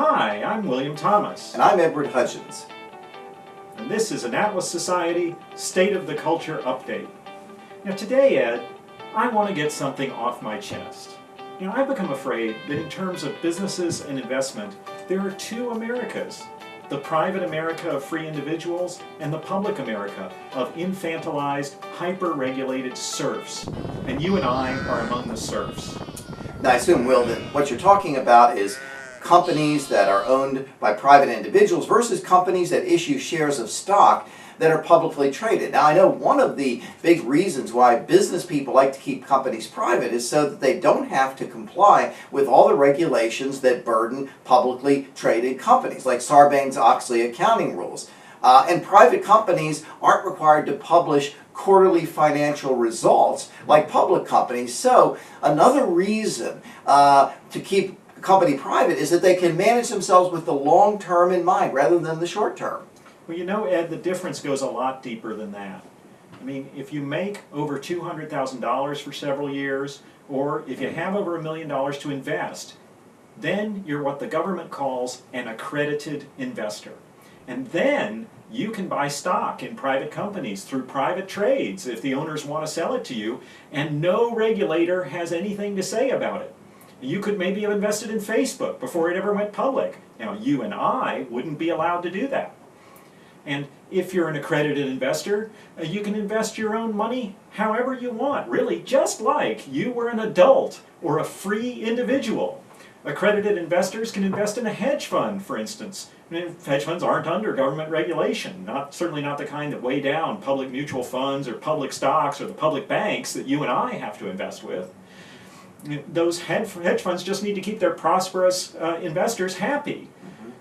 Hi, I'm William Thomas. And I'm Edward Hudgins. And this is an Atlas Society State of the Culture Update. Now today, Ed, I want to get something off my chest. I've become afraid that in terms of businesses and investment, there are two Americas. The private America of free individuals and the public America of infantilized, hyper-regulated serfs. And you and I are among the serfs. Now I assume, Will, that what you're talking about is companies that are owned by private individuals versus companies that issue shares of stock that are publicly traded. Now I know one of the big reasons why business people like to keep companies private is so that they don't have to comply with all the regulations that burden publicly traded companies, like Sarbanes-Oxley accounting rules. And private companies aren't required to publish quarterly financial results like public companies. So another reason to keep a company private is that they can manage themselves with the long term in mind rather than the short term. Well, Ed, the difference goes a lot deeper than that. I mean, if you make over $200,000 for several years, or if you have over $1 million to invest, then you're what the government calls an accredited investor. And then you can buy stock in private companies through private trades if the owners want to sell it to you, and no regulator has anything to say about it. You could maybe have invested in Facebook before it ever went public. Now, you and I wouldn't be allowed to do that. And if you're an accredited investor, you can invest your own money however you want, really, just like you were an adult or a free individual. Accredited investors can invest in a hedge fund, for instance. Hedge funds aren't under government regulation, certainly not the kind that weigh down public mutual funds or public stocks or the public banks that you and I have to invest with. Those hedge funds just need to keep their prosperous investors happy.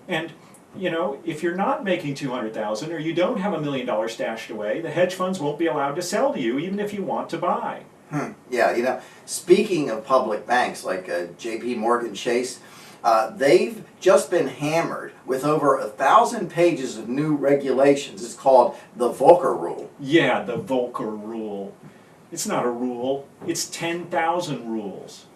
And if you're not making $200,000 or you don't have $1 million stashed away, the hedge funds won't be allowed to sell to you even if you want to buy. Yeah, speaking of public banks like J.P. Morgan Chase, they've just been hammered with over 1,000 pages of new regulations. It's called the Volcker Rule. Yeah, the Volcker Rule. It's not a rule, it's 10,000 rules.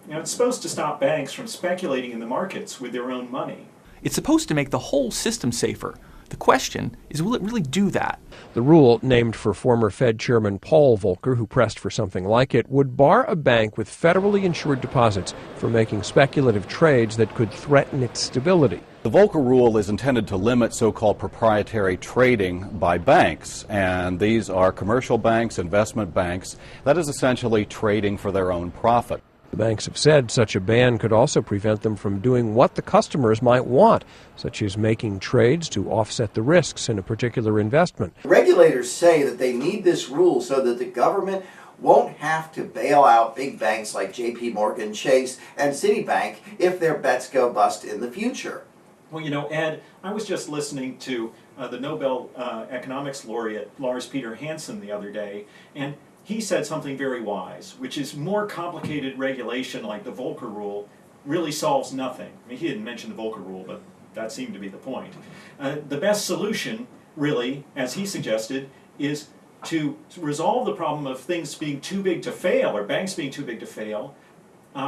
It's supposed to stop banks from speculating in the markets with their own money. It's supposed to make the whole system safer. The question is, will it really do that? The rule, named for former Fed Chairman Paul Volcker, who pressed for something like it, would bar a bank with federally insured deposits from making speculative trades that could threaten its stability. The Volcker Rule is intended to limit so-called proprietary trading by banks, and these are commercial banks, investment banks. That is essentially trading for their own profit. The banks have said such a ban could also prevent them from doing what the customers might want, such as making trades to offset the risks in a particular investment. Regulators say that they need this rule so that the government won't have to bail out big banks like J.P. Morgan Chase and Citibank if their bets go bust in the future. Well, Ed, I was just listening to the Nobel economics laureate Lars Peter Hansen the other day, and he said something very wise, which is more complicated regulation like the Volcker Rule really solves nothing. I mean, he didn't mention the Volcker Rule, but that seemed to be the point. The best solution, really, as he suggested, is to resolve the problem of things being too big to fail, or banks being too big to fail,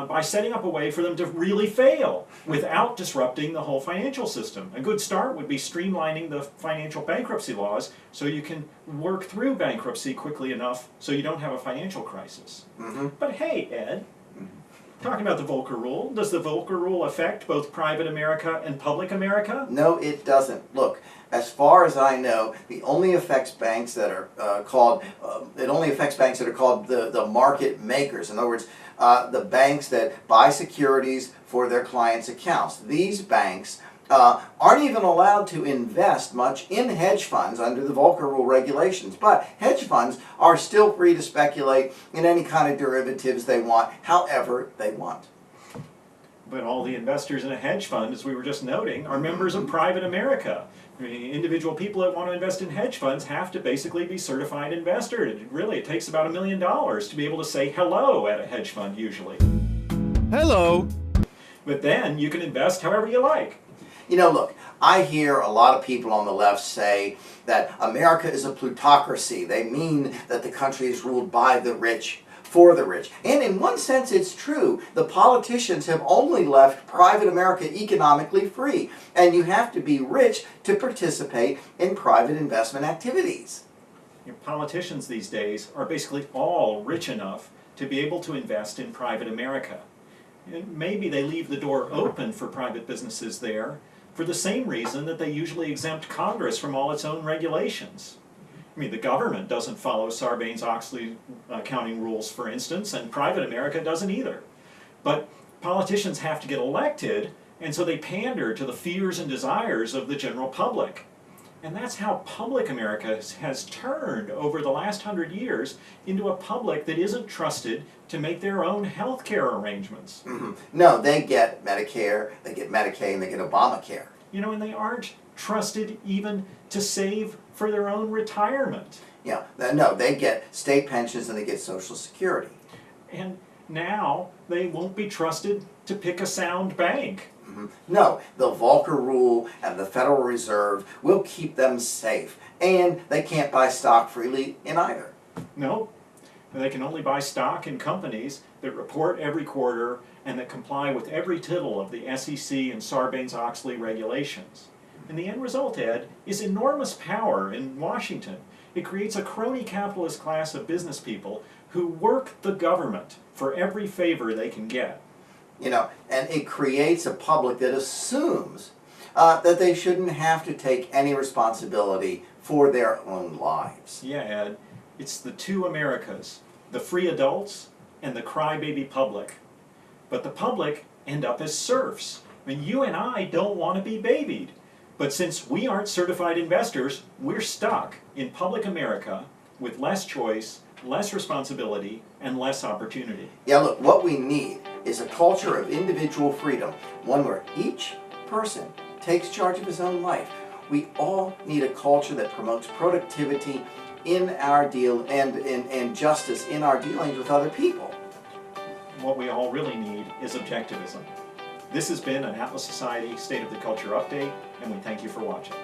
by setting up a way for them to really fail without disrupting the whole financial system. A good start would be streamlining the financial bankruptcy laws so you can work through bankruptcy quickly enough so you don't have a financial crisis. But hey, Ed, talking about the Volcker Rule, does the Volcker Rule affect both private America and public America? No, it doesn't. Look, as far as I know, it only affects banks that are called the market makers. In other words, the banks that buy securities for their clients' accounts. These banks aren't even allowed to invest much in hedge funds under the Volcker Rule regulations, but hedge funds are still free to speculate in any kind of derivatives they want, however they want. But all the investors in a hedge fund, as we were just noting, are members of private America. I mean, individual people that want to invest in hedge funds have to basically be certified investors. It takes about $1 million to be able to say hello at a hedge fund, usually. Hello. But then you can invest however you like. Look, I hear a lot of people on the left say that America is a plutocracy. They mean that the country is ruled by the rich for the rich. And in one sense, it's true. The politicians have only left private America economically free, and you have to be rich to participate in private investment activities. Politicians these days are basically all rich enough to be able to invest in private America. And maybe they leave the door open for private businesses there for the same reason that they usually exempt Congress from all its own regulations. I mean, the government doesn't follow Sarbanes-Oxley accounting rules, for instance, and private America doesn't either. But politicians have to get elected, and so they pander to the fears and desires of the general public. And that's how public America has turned over the last 100 years into a public that isn't trusted to make their own health care arrangements. No, they get Medicare, they get Medicaid, and they get Obamacare. And they aren't trusted even to save for their own retirement. Yeah, no, they get state pensions and they get Social Security. And now they won't be trusted to pick a sound bank. No, the Volcker Rule and the Federal Reserve will keep them safe, and they can't buy stock freely in either. No, they can only buy stock in companies that report every quarter and that comply with every tittle of the SEC and Sarbanes-Oxley regulations. And the end result, Ed, is enormous power in Washington. It creates a crony capitalist class of business people who work the government for every favor they can get. And it creates a public that assumes that they shouldn't have to take any responsibility for their own lives. Yeah, Ed, it's the two Americas, the free adults and the crybaby public. But the public end up as serfs. I mean, you and I don't want to be babied. But since we aren't certified investors, we're stuck in public America with less choice, less responsibility, and less opportunity. Yeah, look, what we need is a culture of individual freedom, one where each person takes charge of his own life. We all need a culture that promotes productivity in our deal and justice in our dealings with other people. What we all really need is objectivism. This has been an Atlas Society State of the Culture Update, and we thank you for watching.